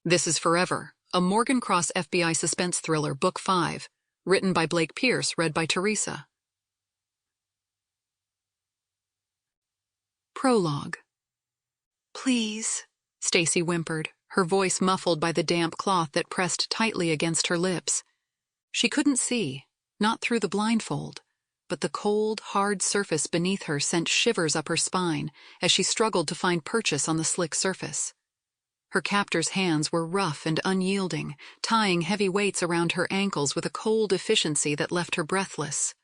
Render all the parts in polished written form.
This is Forever, a Morgan Cross FBI suspense thriller, Book 5, written by Blake Pierce, read by Theresa. Prologue. "Please," Stacy whimpered, her voice muffled by the damp cloth that pressed tightly against her lips. She couldn't see, not through the blindfold, but the cold, hard surface beneath her sent shivers up her spine as she struggled to find purchase on the slick surface. Her captor's hands were rough and unyielding, tying heavy weights around her ankles with a cold efficiency that left her breathless.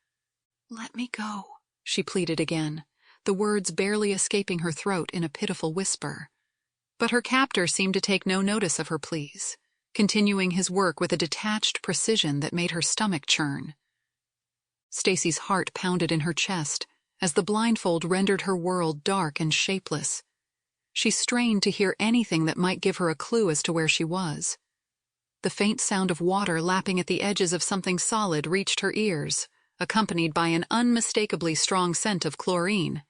"Let me go," she pleaded again, the words barely escaping her throat in a pitiful whisper. But her captor seemed to take no notice of her pleas, continuing his work with a detached precision that made her stomach churn. Stacy's heart pounded in her chest as the blindfold rendered her world dark and shapeless. She strained to hear anything that might give her a clue as to where she was. The faint sound of water lapping at the edges of something solid reached her ears, accompanied by an unmistakably strong scent of chlorine.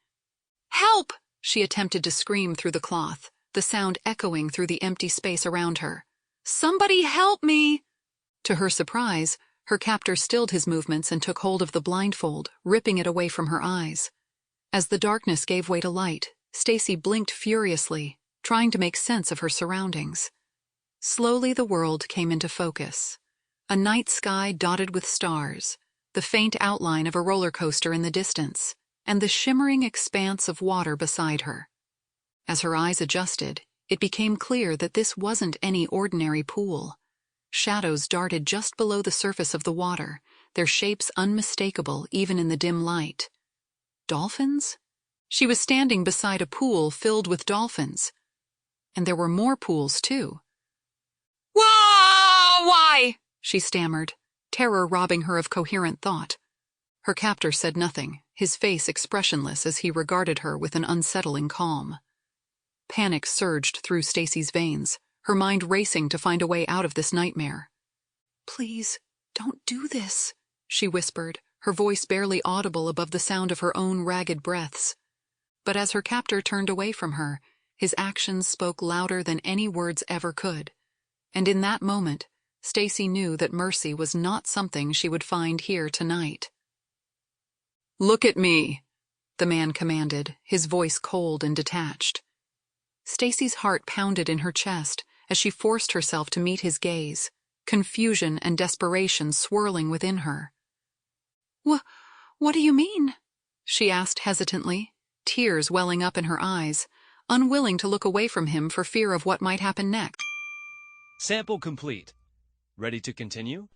"Help!" she attempted to scream through the cloth, the sound echoing through the empty space around her. "Somebody help me!" To her surprise, her captor stilled his movements and took hold of the blindfold, ripping it away from her eyes. As the darkness gave way to light, Stacy blinked furiously, trying to make sense of her surroundings. Slowly the world came into focus. A night sky dotted with stars, the faint outline of a roller coaster in the distance, and the shimmering expanse of water beside her. As her eyes adjusted, it became clear that this wasn't any ordinary pool. Shadows darted just below the surface of the water, their shapes unmistakable even in the dim light. Dolphins? She was standing beside a pool filled with dolphins. And there were more pools, too. "Whoa! Why?" she stammered, terror robbing her of coherent thought. Her captor said nothing, his face expressionless as he regarded her with an unsettling calm. Panic surged through Stacy's veins, her mind racing to find a way out of this nightmare. "Please, don't do this," she whispered, her voice barely audible above the sound of her own ragged breaths. But as her captor turned away from her, his actions spoke louder than any words ever could. And in that moment, Stacy knew that mercy was not something she would find here tonight. "Look at me," the man commanded, his voice cold and detached. Stacy's heart pounded in her chest as she forced herself to meet his gaze, confusion and desperation swirling within her. What do you mean?" she asked hesitantly, tears welling up in her eyes, unwilling to look away from him for fear of what might happen next. Sample complete. Ready to continue?